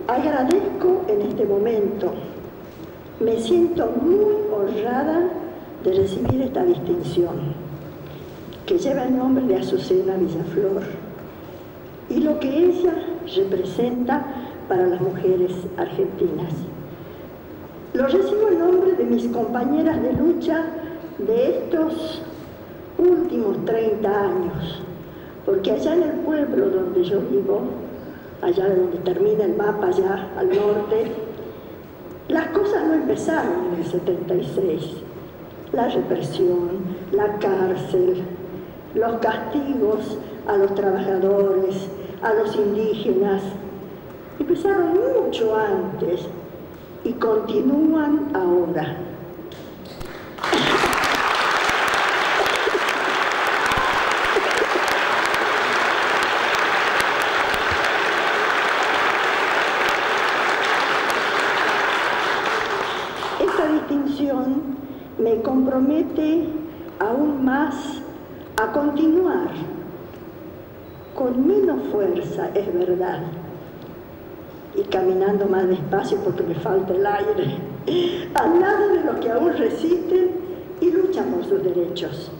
Agradezco en este momento, me siento muy honrada de recibir esta distinción, que lleva el nombre de Azucena Villaflor, y lo que ella representa para las mujeres argentinas. Lo recibo en nombre de mis compañeras de lucha de estos últimos 30 años, porque allá en el pueblo donde yo vivo, allá donde termina el mapa, allá al norte, las cosas no empezaron en el 76. La represión, la cárcel, los castigos a los trabajadores, a los indígenas, empezaron mucho antes y continúan ahora. Esta distinción me compromete aún más a continuar con menos fuerza, es verdad, y caminando más despacio porque me falta el aire, al lado de los que aún resisten y luchan por sus derechos.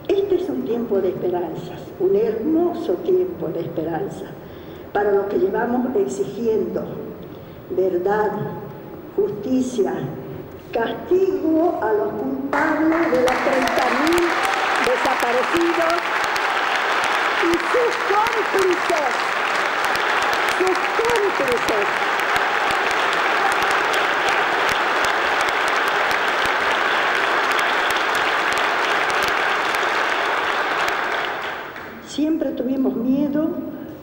Este es un tiempo de esperanzas, un hermoso tiempo de esperanza, para los que llevamos exigiendo verdad, justicia, castigo a los culpables de los 30.000 desaparecidos y sus cómplices. Siempre tuvimos miedo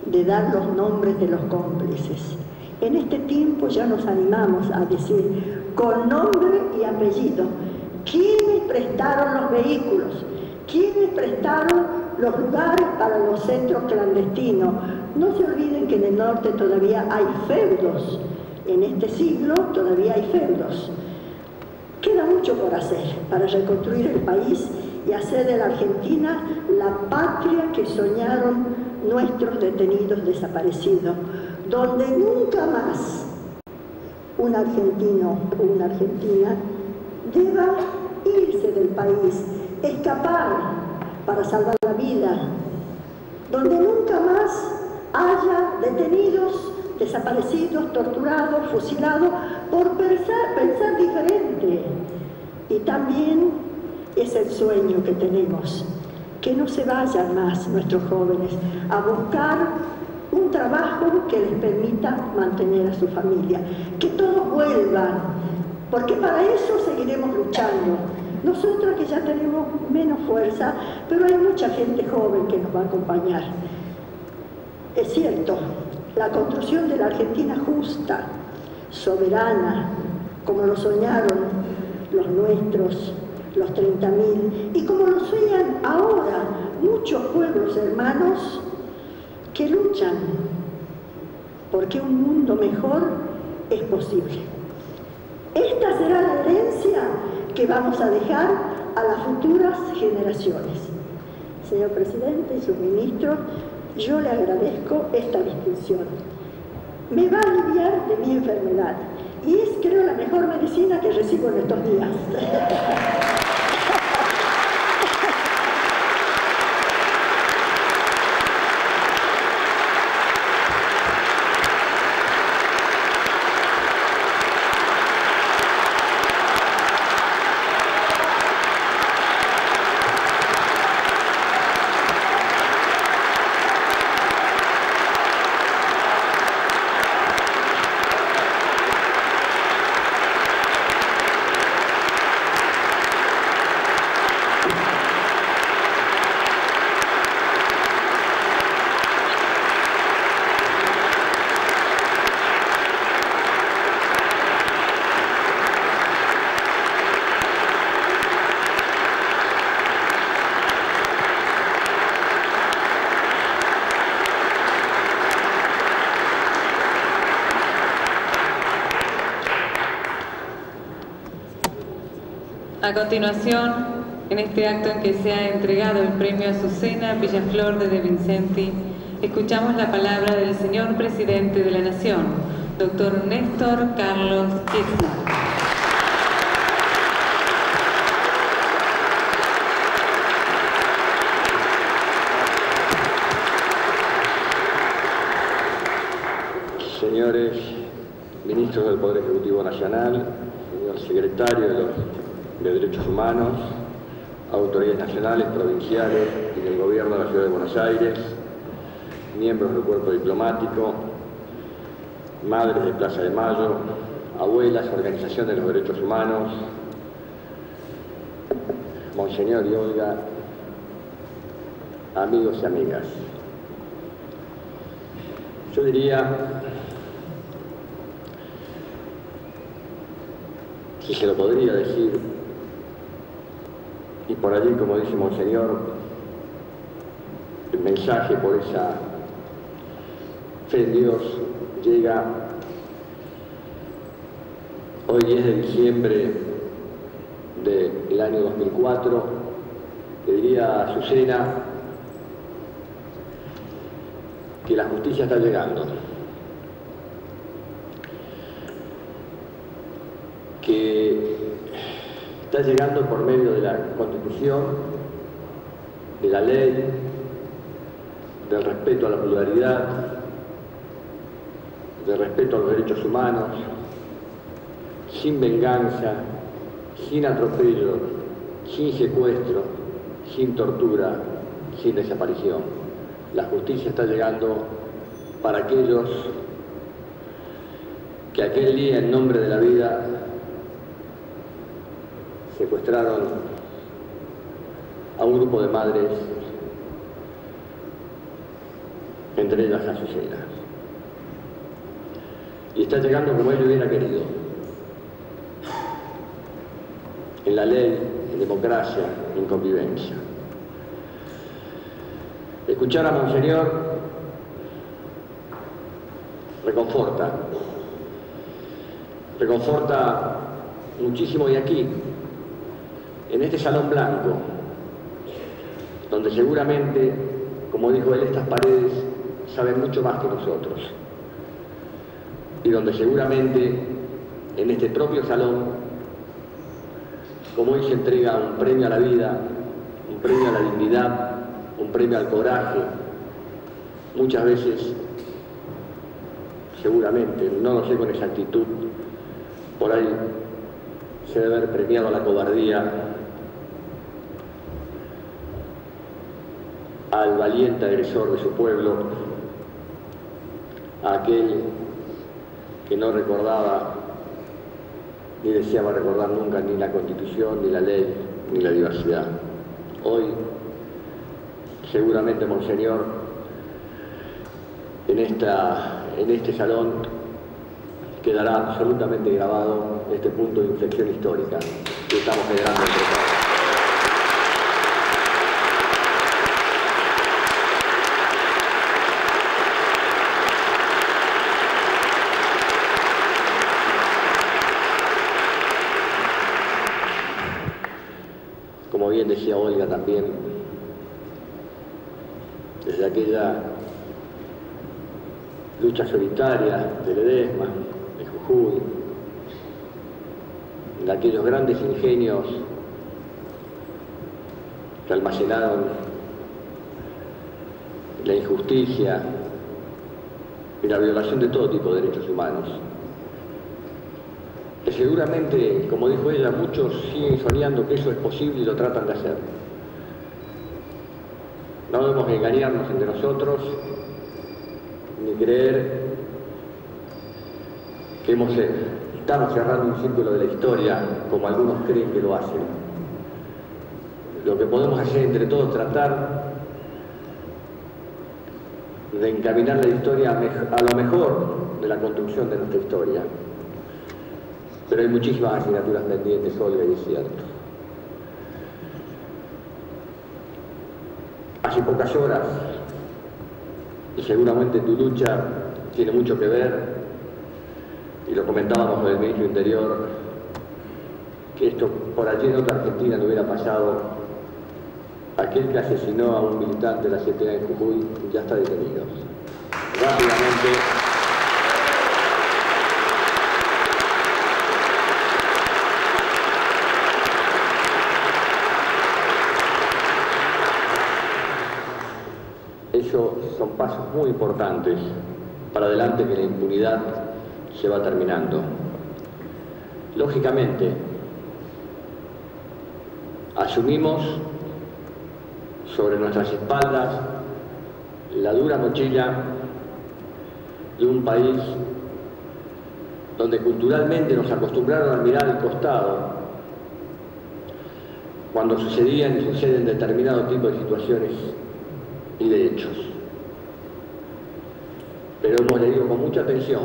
de dar los nombres de los cómplices. En este tiempo ya nos animamos a decir con nombre y apellido quiénes prestaron los vehículos, quiénes prestaron los lugares para los centros clandestinos. No se olviden que en el norte todavía hay feudos. En este siglo todavía hay feudos. Queda mucho por hacer para reconstruir el país y hacer de la Argentina la patria que soñaron nuestros detenidos desaparecidos, donde nunca más un argentino o una argentina deba irse del país, escapar para salvar la vida, donde nunca más haya detenidos, desaparecidos, torturados, fusilados por pensar diferente. Y también es el sueño que tenemos, que no se vayan más nuestros jóvenes a buscar un trabajo que les permita mantener a su familia, que todos vuelvan, porque para eso seguiremos luchando. Nosotros que ya tenemos menos fuerza, pero hay mucha gente joven que nos va a acompañar. Es cierto, la construcción de la Argentina justa, soberana, como lo soñaron los nuestros, los 30.000, y como lo sueñan ahora muchos pueblos hermanos que luchan porque un mundo mejor es posible. Esta será la herencia que vamos a dejar a las futuras generaciones. Señor Presidente y sus ministros, yo le agradezco esta distinción. Me va a aliviar de mi enfermedad y es, creo, la mejor medicina que recibo en estos días. A continuación, en este acto en que se ha entregado el premio Azucena Villaflor de Vincenti escuchamos la palabra del señor Presidente de la Nación, doctor Néstor Carlos Kirchner. Señores ministros del Poder Ejecutivo Nacional, señor secretario de Derechos Humanos, autoridades nacionales, provinciales y del Gobierno de la Ciudad de Buenos Aires, miembros del cuerpo diplomático, madres de Plaza de Mayo, abuelas, organización de los derechos humanos, Monseñor y Olga, amigos y amigas. Yo diría, si se lo podría decir, y por allí, como dice Monseñor, el mensaje por esa fe en Dios llega hoy 10 de diciembre del año 2004, le diría a Azucena que la justicia está llegando, que está llegando por medio de la Constitución, de la ley, del respeto a la pluralidad, del respeto a los derechos humanos, sin venganza, sin atropello, sin secuestro, sin tortura, sin desaparición. La justicia está llegando para aquellos que aquel día, en nombre de la vida, secuestraron a un grupo de madres, entre ellas Azucena. Y está llegando como él hubiera querido, en la ley, en democracia, en convivencia. Escuchar a Monseñor reconforta muchísimo, y aquí, en este salón blanco, donde seguramente, como dijo él, estas paredes saben mucho más que nosotros, y donde seguramente en este propio salón, como hoy se entrega un premio a la vida, un premio a la dignidad, un premio al coraje, muchas veces, seguramente, no lo sé con exactitud, por ahí se debe haber premiado a la cobardía, al valiente agresor de su pueblo, a aquel que no recordaba ni deseaba recordar nunca ni la Constitución, ni la ley, ni la diversidad. Hoy, seguramente, Monseñor, en este salón quedará absolutamente grabado este punto de inflexión histórica que estamos generando entre todos. Como bien decía Olga también, desde aquella lucha solitaria de Ledesma, de Jujuy, de aquellos grandes ingenios que almacenaron la injusticia y la violación de todo tipo de derechos humanos, que seguramente, como dijo ella, muchos siguen soñando que eso es posible y lo tratan de hacer. No debemos engañarnos entre nosotros ni creer que estamos cerrando un círculo de la historia como algunos creen que lo hacen. Lo que podemos hacer entre todos es tratar de encaminar la historia a lo mejor de la construcción de nuestra historia. Pero hay muchísimas asignaturas pendientes, Olga, y es cierto. Hace pocas horas, y seguramente tu lucha tiene mucho que ver, y lo comentábamos con el ministro del Interior, que esto por allí en otra Argentina no hubiera pasado aquel que asesinó a un militante de la CTA en Jujuy ya está detenido. Rápidamente, ellos son pasos muy importantes para adelante, que la impunidad se va terminando. Lógicamente, asumimos sobre nuestras espaldas la dura mochila de un país donde culturalmente nos acostumbraron a mirar al costado cuando sucedían y suceden determinado tipo de situaciones y de hechos. Pero hemos leído con mucha atención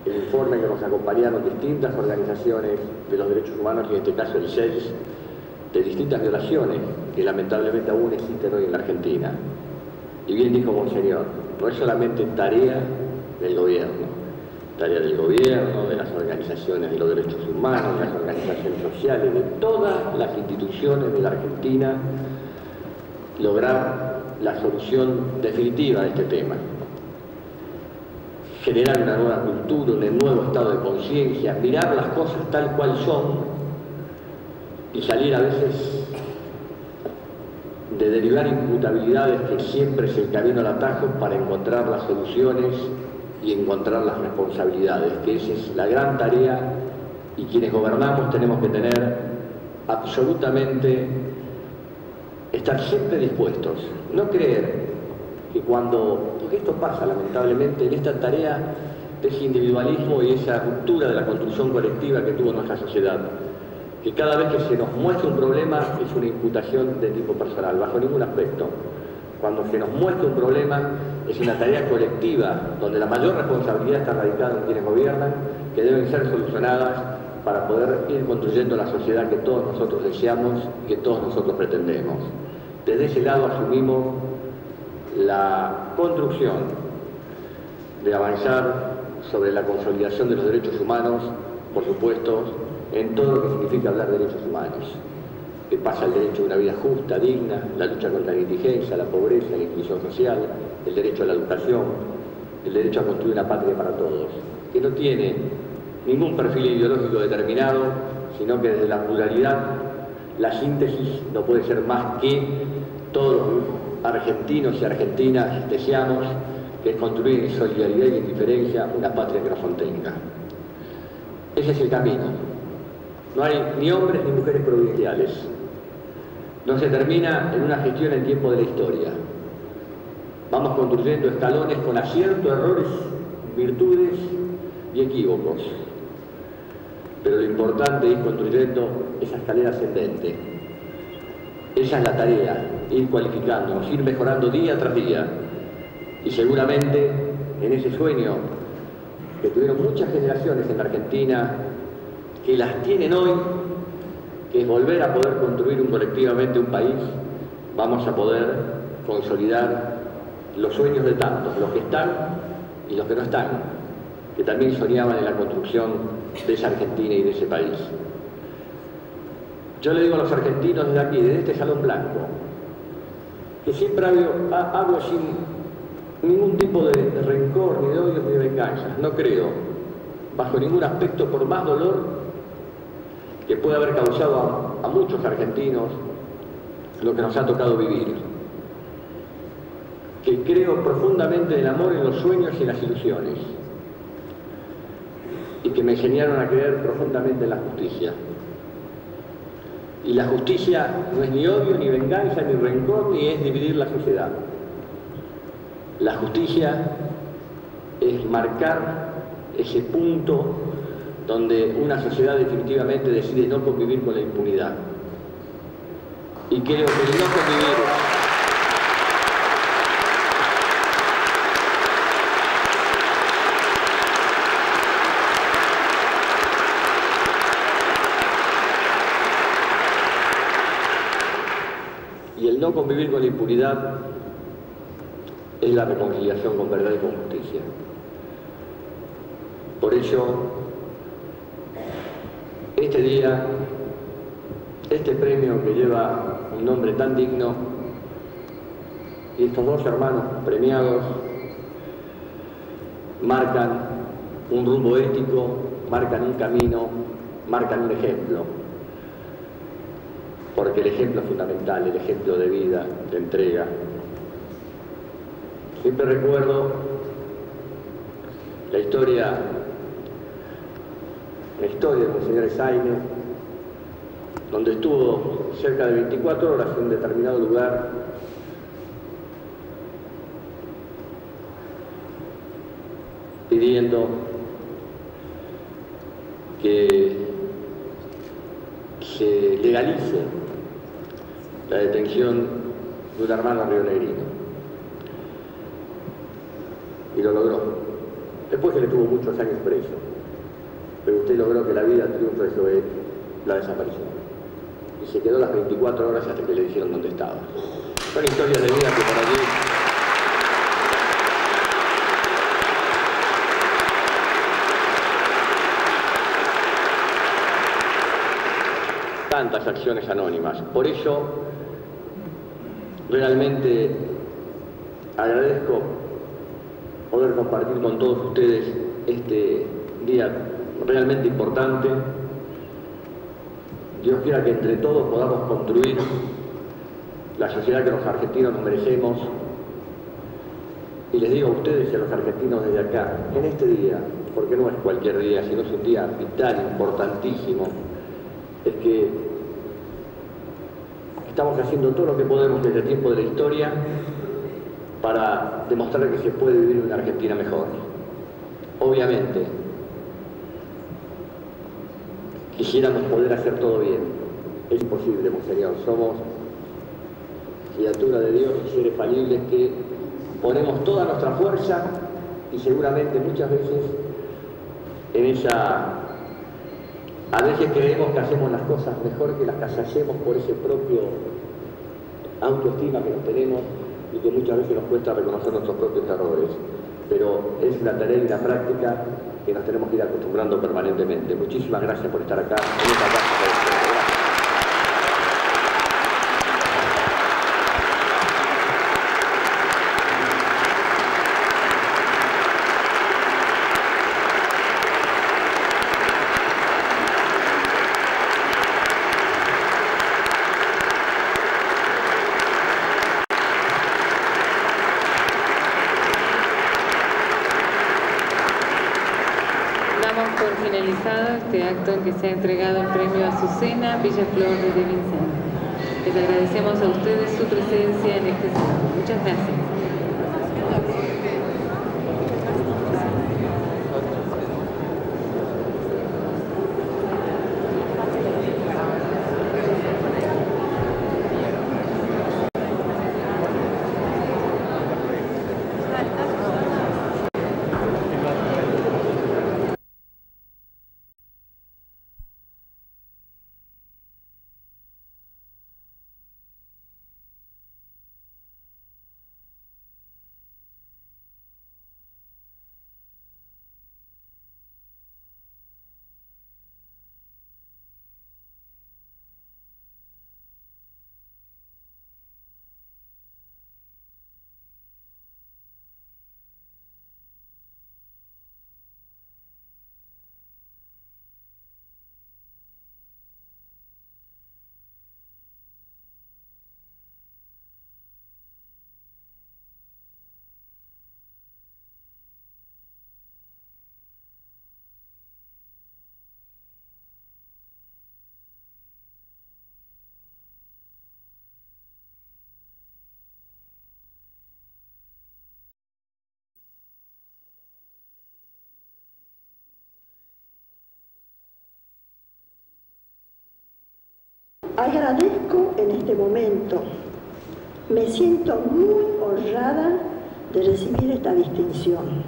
el informe que nos acompañaron distintas organizaciones de los derechos humanos, y en este caso el SEIS, de distintas violaciones que lamentablemente aún existen hoy en la Argentina. Y bien dijo Monseñor, no es solamente tarea del gobierno, de las organizaciones de los derechos humanos, de las organizaciones sociales, de todas las instituciones de la Argentina, lograr la solución definitiva de este tema. Generar una nueva cultura, un nuevo estado de conciencia, mirar las cosas tal cual son y salir a veces de derivar imputabilidades, que siempre es el camino al atajo, para encontrar las soluciones y encontrar las responsabilidades, que esa es la gran tarea, y quienes gobernamos tenemos que tener absolutamente, estar siempre dispuestos, no creer que porque esto pasa lamentablemente en esta tarea de ese individualismo y esa ruptura de la construcción colectiva que tuvo nuestra sociedad, que cada vez que se nos muestra un problema es una imputación de tipo personal, bajo ningún aspecto. Cuando se nos muestra un problema es una tarea colectiva, donde la mayor responsabilidad está radicada en quienes gobiernan, que deben ser solucionadas para poder ir construyendo la sociedad que todos nosotros deseamos y que todos nosotros pretendemos. Desde ese lado asumimos la construcción de avanzar sobre la consolidación de los derechos humanos, por supuesto, en todo lo que significa hablar de derechos humanos, que pasa el derecho a una vida justa, digna, la lucha contra la indigencia, la pobreza, la inclusión social, el derecho a la educación, el derecho a construir una patria para todos, que no tiene ningún perfil ideológico determinado, sino que desde la pluralidad la síntesis no puede ser más que todos los argentinos y argentinas deseamos, que es construir en solidaridad y en diferencia una patria que nos contenga. Ese es el camino. No hay ni hombres ni mujeres provinciales. No se termina en una gestión en tiempo de la historia. Vamos construyendo escalones con aciertos, errores, virtudes y equívocos. Pero lo importante es ir construyendo esa escalera ascendente. Esa es la tarea, ir cualificándonos, ir mejorando día tras día. Y seguramente en ese sueño que tuvieron muchas generaciones en la Argentina, que las tienen hoy, que es volver a poder construir colectivamente un país, vamos a poder consolidar los sueños de tantos, los que están y los que no están, que también soñaban en la construcción de esa Argentina y de ese país. Yo le digo a los argentinos desde aquí, desde este Salón Blanco, que siempre hablo sin ningún tipo de rencor, ni de odio, ni de venganza. No creo, bajo ningún aspecto, por más dolor que puede haber causado a muchos argentinos lo que nos ha tocado vivir, que creo profundamente en el amor, en los sueños y en las ilusiones, y que me enseñaron a creer profundamente en la justicia. Y la justicia no es ni odio, ni venganza, ni rencor, ni es dividir la sociedad. La justicia es marcar ese punto donde una sociedad definitivamente decide no convivir con la impunidad. Y creo que el no convivir con la impunidad es la reconciliación con verdad y con justicia. Por ello, este día este premio que lleva un nombre tan digno y estos dos hermanos premiados marcan un rumbo ético, marcan un camino, marcan un ejemplo, porque el ejemplo es fundamental, el ejemplo de vida, de entrega. Siempre recuerdo la historia del señor Esaine, donde estuvo cerca de 24 horas en un determinado lugar pidiendo que se legalice la detención de un hermano rionegrino. Y lo logró. Después que le tuvo muchos años preso, pero usted logró que la vida triunfe sobre la desaparición. Y se quedó las 24 horas hasta que le dijeron dónde estaba. Son historias de vida que por allí tantas acciones anónimas. Por eso realmente agradezco poder compartir con todos ustedes este día realmente importante. Dios quiera que entre todos podamos construir la sociedad que los argentinos nos merecemos. Y les digo a ustedes y a los argentinos desde acá, en este día, porque no es cualquier día, sino es un día vital, importantísimo, es que estamos haciendo todo lo que podemos desde el tiempo de la historia para demostrar que se puede vivir una Argentina mejor. Obviamente, quisiéramos poder hacer todo bien. Es imposible, Monseñor. Somos criatura de Dios y seres falibles que ponemos toda nuestra fuerza y seguramente muchas veces en esa... A veces creemos que hacemos las cosas mejor que las que hacemos por ese propio autoestima que nos tenemos y que muchas veces nos cuesta reconocer nuestros propios errores. Pero es una tarea y una práctica que nos tenemos que ir acostumbrando permanentemente. Muchísimas gracias por estar acá. Por finalizado este acto en que se ha entregado el premio Azucena Villaflor de Vincent. Les agradecemos a ustedes su presencia en este salón. Muchas gracias. Agradezco en este momento, me siento muy honrada de recibir esta distinción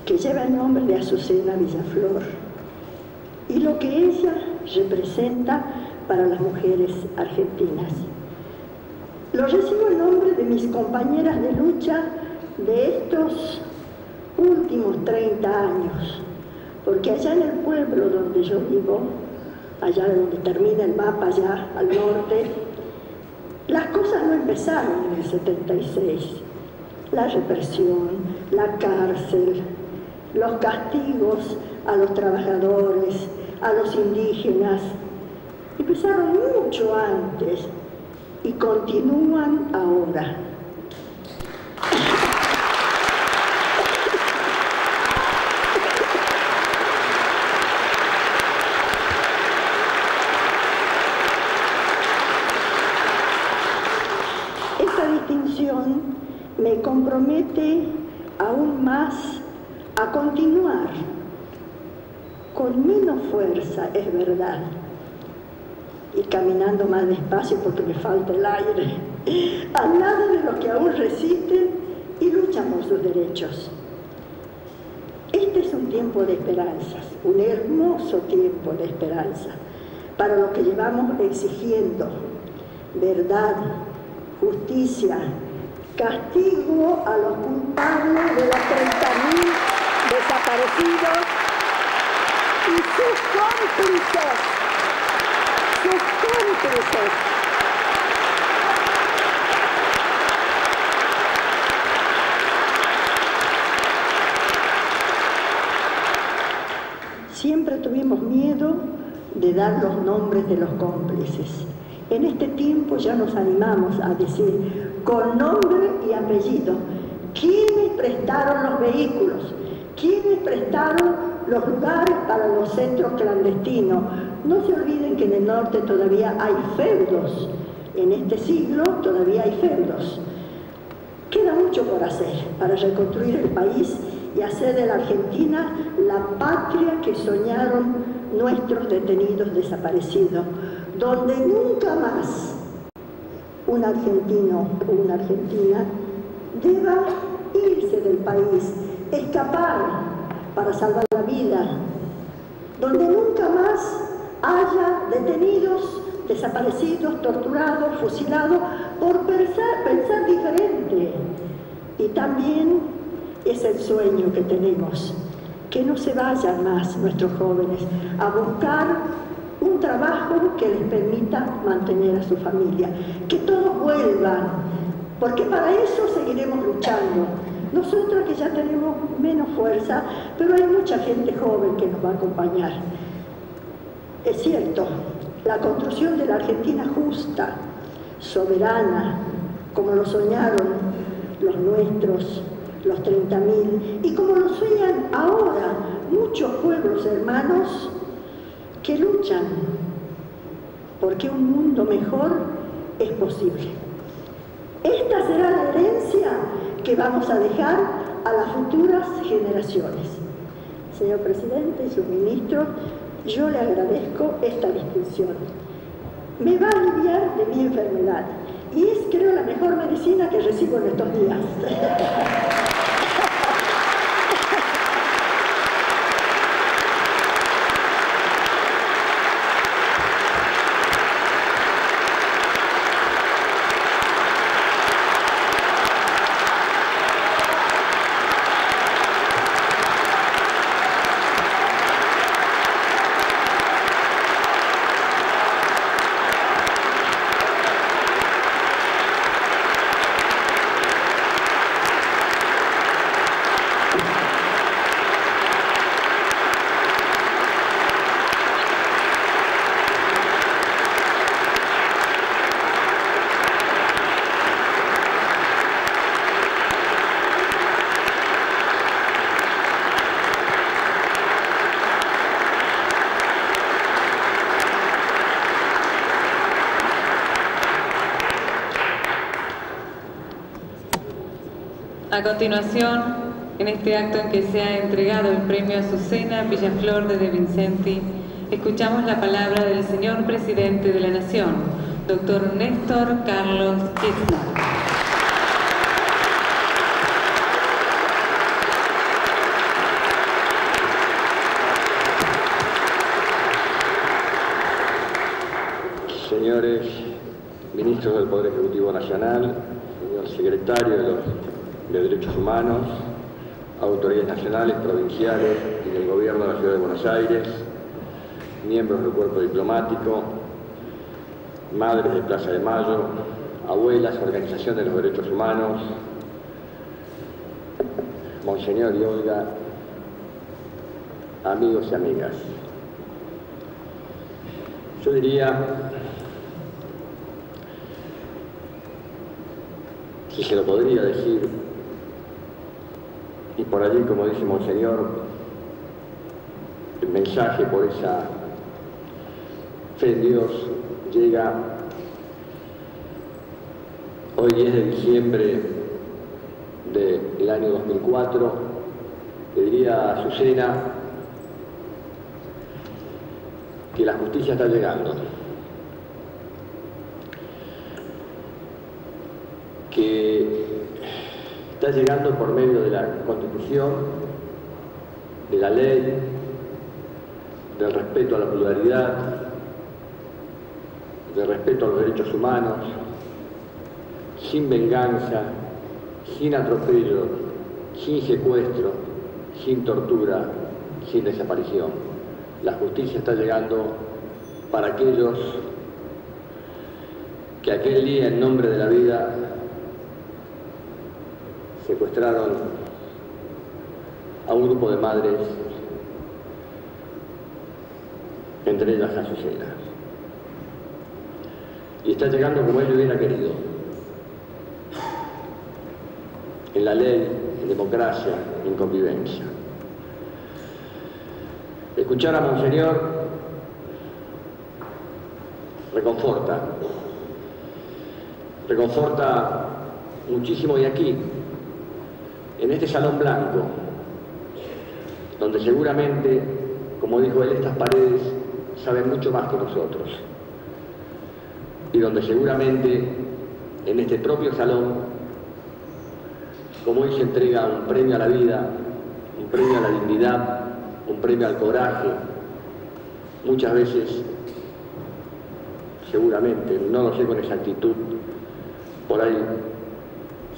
que lleva el nombre de Azucena Villaflor y lo que ella representa para las mujeres argentinas. Lo recibo en nombre de mis compañeras de lucha de estos últimos 30 años, porque allá en el pueblo donde yo vivo allá donde termina el mapa, allá al norte. Las cosas no empezaron en el 76. La represión, la cárcel, los castigos a los trabajadores, a los indígenas, empezaron mucho antes y continúan ahora. Esta distinción me compromete aún más a continuar con menos fuerza, es verdad, y caminando más despacio porque me falta el aire, al lado de los que aún resisten y luchan por sus derechos. Este es un tiempo de esperanzas, un hermoso tiempo de esperanza, para los que llevamos exigiendo verdad, justicia, castigo a los culpables de los 30.000 desaparecidos y sus cómplices. Siempre tuvimos miedo de dar los nombres de los cómplices. En este tiempo ya nos animamos a decir con nombre y apellido quiénes prestaron los vehículos, quiénes prestaron los lugares para los centros clandestinos. No se olviden que en el norte todavía hay feudos. En este siglo todavía hay feudos. Queda mucho por hacer para reconstruir el país y hacer de la Argentina la patria que soñaron nuestros detenidos desaparecidos, donde nunca más un argentino o una argentina deba irse del país, escapar para salvar la vida, donde nunca más haya detenidos, desaparecidos, torturados, fusilados por pensar diferente. Y también es el sueño que tenemos, que no se vayan más nuestros jóvenes a buscar un trabajo que les permita mantener a su familia, que todos vuelvan, porque para eso seguiremos luchando. Nosotros que ya tenemos menos fuerza, pero hay mucha gente joven que nos va a acompañar. Es cierto, la construcción de la Argentina justa, soberana, como lo soñaron los nuestros, los 30.000, y como lo sueñan ahora muchos pueblos hermanos que luchan porque un mundo mejor es posible. Esta será la herencia que vamos a dejar a las futuras generaciones. Señor Presidente y sus ministros, yo le agradezco esta distinción. Me va a aliviar de mi enfermedad y es, creo, la mejor medicina que recibo en estos días. A continuación, en este acto en que se ha entregado el premio Azucena Villaflor de De Vincenti, escuchamos la palabra del señor Presidente de la Nación, doctor Néstor Carlos Kirchner. Señores ministros del Poder Ejecutivo Nacional, señor secretario de Derechos Humanos, autoridades nacionales, provinciales y del Gobierno de la Ciudad de Buenos Aires, miembros del cuerpo diplomático, madres de Plaza de Mayo, abuelas, Organización de los Derechos Humanos, Monseñor y Olga, amigos y amigas. Yo diría, si se lo podría decir, y por allí, como dice Monseñor, el mensaje por esa fe en Dios llega hoy 10 de diciembre del año 2004, le diría a Azucena que la justicia está llegando, que está llegando por medio de la Constitución, de la ley, del respeto a la pluralidad, del respeto a los derechos humanos, sin venganza, sin atropello, sin secuestro, sin tortura, sin desaparición. La justicia está llegando para aquellos que aquel día, en nombre de la vida, secuestraron a un grupo de madres, entre ellas Azucena. Y está llegando como él hubiera querido, en la ley, en democracia, en convivencia. Escuchar a Monseñor reconforta muchísimo, y aquí, en este salón blanco, donde seguramente, como dijo él, estas paredes saben mucho más que nosotros, y donde seguramente en este propio salón, como hoy se entrega un premio a la vida, un premio a la dignidad, un premio al coraje, muchas veces, seguramente, no lo sé con exactitud, por ahí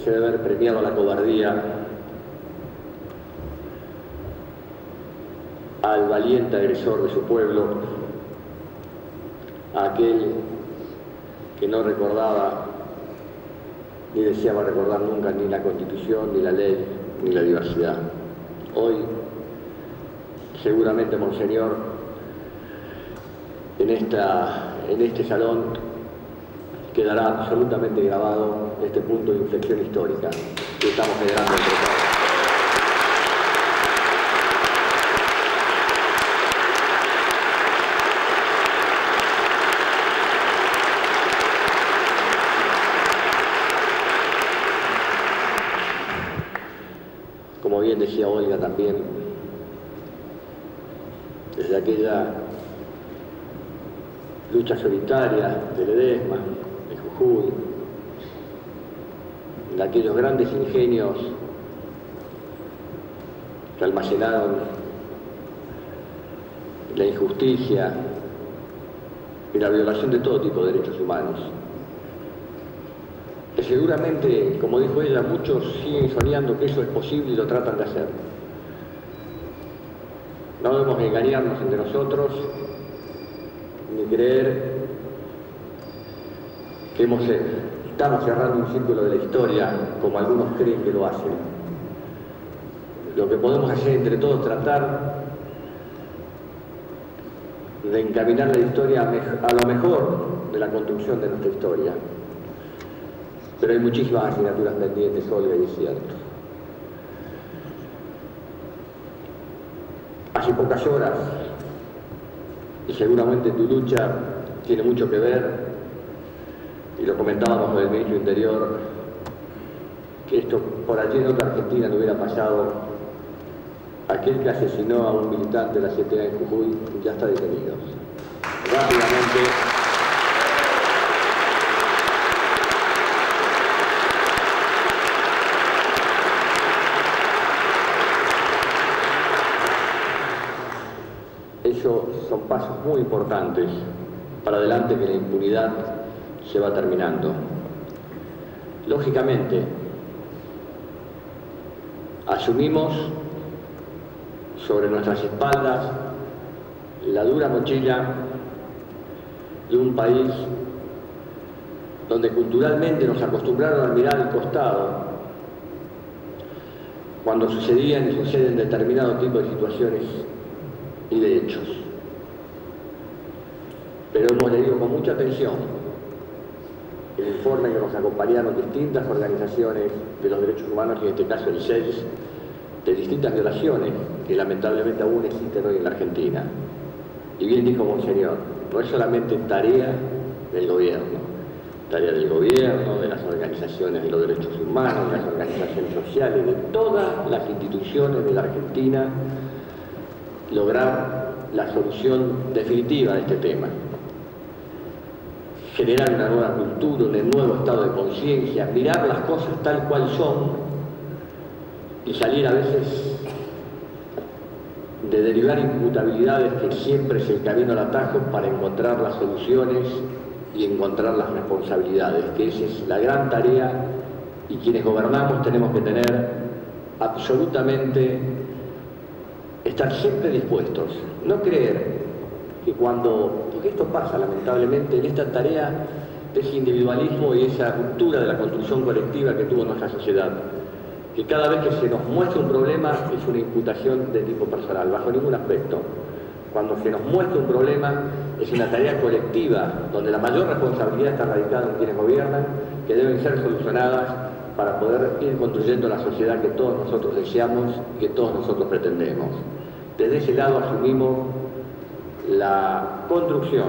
se debe haber premiado a la cobardía, al valiente agresor de su pueblo, a aquel que no recordaba ni deseaba recordar nunca ni la Constitución, ni la ley, ni la diversidad. Hoy, seguramente, Monseñor, en este salón quedará absolutamente grabado este punto de inflexión histórica que estamos generando entre todos. Como bien decía Olga también, desde aquella lucha solitaria de Ledesma, de Jujuy, de aquellos grandes ingenios que almacenaron la injusticia y la violación de todo tipo de derechos humanos, que seguramente, como dijo ella, muchos siguen soñando que eso es posible y lo tratan de hacer. No debemos engañarnos entre nosotros ni creer que estamos cerrando un círculo de la historia como algunos creen que lo hacen. Lo que podemos hacer entre todos es tratar de encaminar la historia a lo mejor de la construcción de nuestra historia. Pero hay muchísimas asignaturas pendientes, Olga, y es cierto. Hace pocas horas, y seguramente tu lucha tiene mucho que ver, y lo comentábamos con el ministro del Interior, que esto por allí en otra Argentina no hubiera pasado. Aquel que asesinó a un militante de la CTA en Jujuy ya está detenido. Rápidamente. Esos son pasos muy importantes para adelante, que la impunidad se va terminando. Lógicamente, asumimos sobre nuestras espaldas la dura mochila de un país donde culturalmente nos acostumbraron a mirar al costado cuando sucedían y suceden determinado tipo de situaciones y de hechos. Pero hemos leído con mucha atención el informe que nos acompañaron distintas organizaciones de los derechos humanos, y en este caso el CEDS, de distintas violaciones que lamentablemente aún existen hoy en la Argentina. Y bien dijo Monseñor, no es solamente tarea del gobierno, de las organizaciones de los derechos humanos, de las organizaciones sociales, de todas las instituciones de la Argentina, lograr la solución definitiva de este tema. Generar una nueva cultura, un nuevo estado de conciencia, mirar las cosas tal cual son y salir a veces de derivar imputabilidades, que siempre es el camino al atajo, para encontrar las soluciones y encontrar las responsabilidades, que esa es la gran tarea, y quienes gobernamos tenemos que tener absolutamente, estar siempre dispuestos, no creer que porque esto pasa lamentablemente en esta tarea de ese individualismo y esa ruptura de la construcción colectiva que tuvo nuestra sociedad, que cada vez que se nos muestra un problema es una imputación de tipo personal, bajo ningún aspecto. Cuando se nos muestra un problema es una tarea colectiva, donde la mayor responsabilidad está radicada en quienes gobiernan, que deben ser solucionadas para poder ir construyendo la sociedad que todos nosotros deseamos y que todos nosotros pretendemos. Desde ese lado asumimos la construcción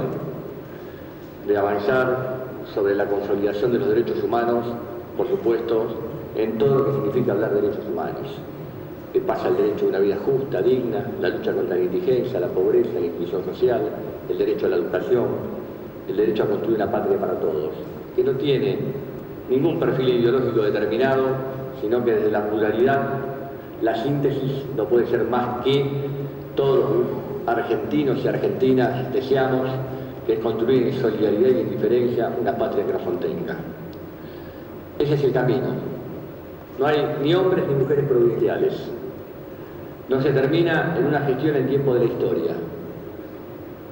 de avanzar sobre la consolidación de los derechos humanos, por supuesto, en todo lo que significa hablar de derechos humanos, que pasa el derecho a una vida justa, digna, la lucha contra la indigencia, la pobreza, la inclusión social, el derecho a la educación, el derecho a construir una patria para todos, que no tiene ningún perfil ideológico determinado, sino que desde la pluralidad la síntesis no puede ser más que todos los argentinos y argentinas deseamos, que es construir en solidaridad y en diferencia una patria que nos contenga. Ese es el camino. No hay ni hombres ni mujeres provinciales. No se termina en una gestión en tiempo de la historia.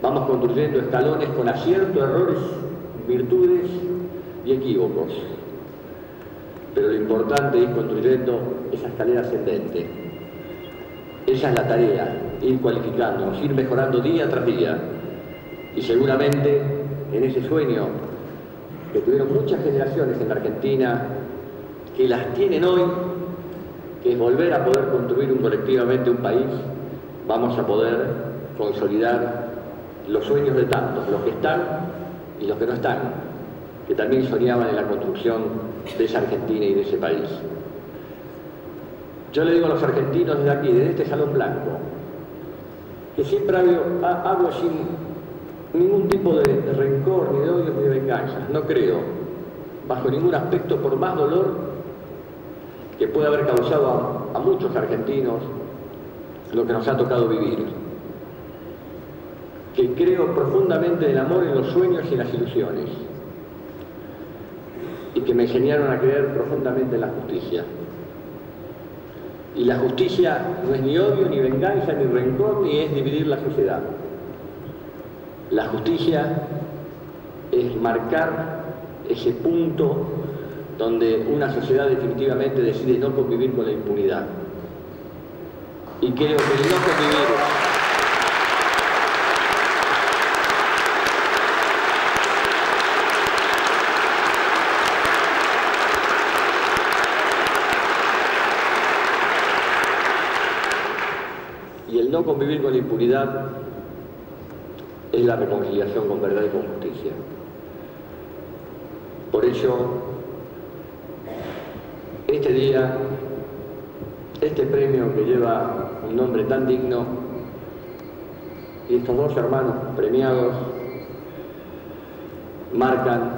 Vamos construyendo escalones con aciertos, errores, virtudes y equívocos. Pero lo importante es ir construyendo esa escalera ascendente. Esa es la tarea, ir cualificándonos, ir mejorando día tras día. Y seguramente en ese sueño que tuvieron muchas generaciones en la Argentina, que las tienen hoy, que es volver a poder construir colectivamente un país, vamos a poder consolidar los sueños de tantos, los que están y los que no están, que también soñaban en la construcción de esa Argentina y de ese país. Yo le digo a los argentinos desde aquí, desde este Salón Blanco, que siempre hablo sin ningún tipo de rencor, ni de odio, ni de venganza. No creo, bajo ningún aspecto, por más dolor que puede haber causado a muchos argentinos lo que nos ha tocado vivir, que creo profundamente en el amor, en los sueños y en las ilusiones, y que me enseñaron a creer profundamente en la justicia. Y la justicia no es ni odio, ni venganza, ni rencor, ni es dividir la sociedad. La justicia es marcar ese punto donde una sociedad definitivamente decide no convivir con la impunidad. Y creo que el no convivir con la impunidad es la reconciliación con verdad y con justicia. Por ello, este día, este premio que lleva un nombre tan digno, y estos dos hermanos premiados marcan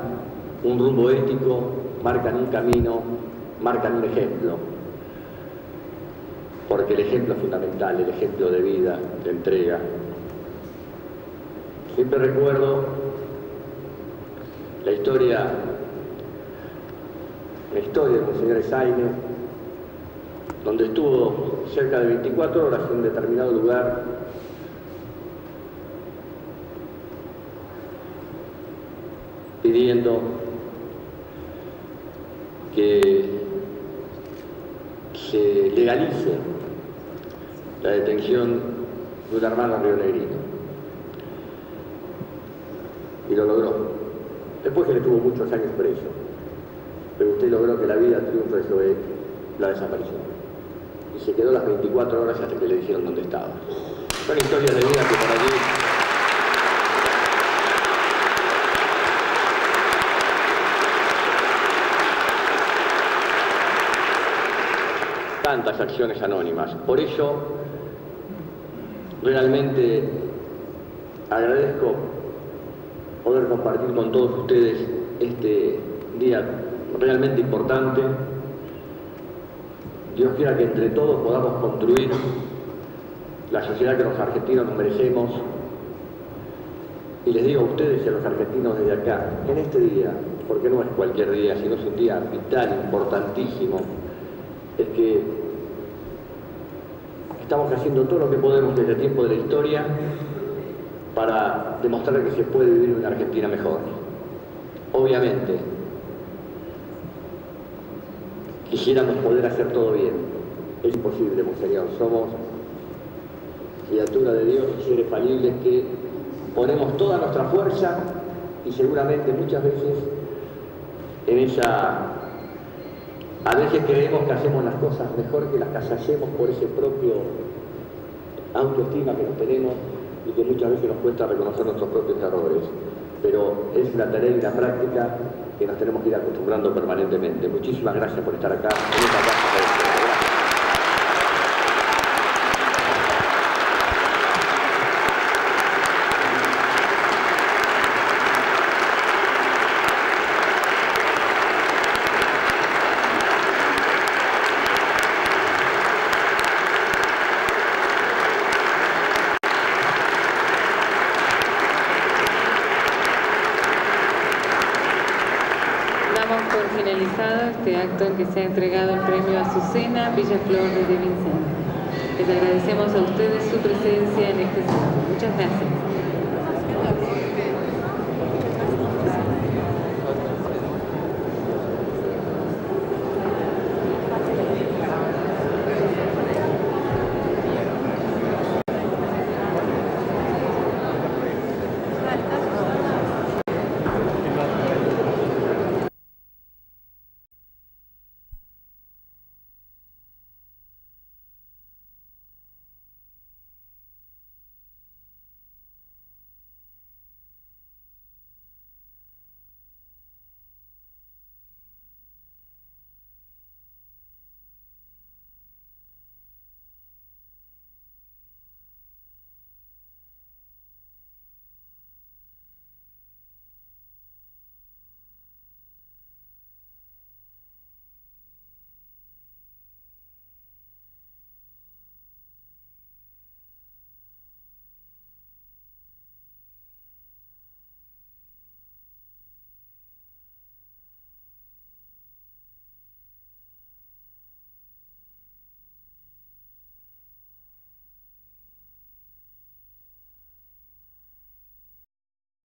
un rumbo ético, marcan un camino, marcan un ejemplo. Porque el ejemplo es fundamental, el ejemplo de vida, de entrega. Siempre recuerdo la historia del señor Esaine, donde estuvo cerca de 24 horas en un determinado lugar, pidiendo que se legalice la detención de un hermano rionegrino. Y lo logró. Después que le tuvo muchos años preso. Pero usted logró que la vida triunfe sobre la desaparición. Y se quedó las 24 horas hasta que le dijeron dónde estaba. Son historias de vida que por allí tantas acciones anónimas. Por eso, realmente agradezco poder compartir con todos ustedes este día realmente importante. Dios quiera que entre todos podamos construir la sociedad que los argentinos nos merecemos. Y les digo a ustedes y a los argentinos desde acá, en este día, porque no es cualquier día, sino es un día vital, importantísimo, es que estamos haciendo todo lo que podemos desde el tiempo de la historia para demostrar que se puede vivir una Argentina mejor. Obviamente, quisiéramos poder hacer todo bien. Es imposible, Monseñor. Somos criatura de Dios y seres falibles que ponemos toda nuestra fuerza y seguramente muchas veces en esa... A veces creemos que hacemos las cosas mejor que las que hacemos por ese propio autoestima que nos tenemos y que muchas veces nos cuesta reconocer nuestros propios errores. Pero es una tarea y una práctica que nos tenemos que ir acostumbrando permanentemente. Muchísimas gracias por estar acá. Por finalizado este acto en que se ha entregado el premio Azucena Villa Flor de Vicente. Les agradecemos a ustedes su presencia en este salón. Muchas gracias.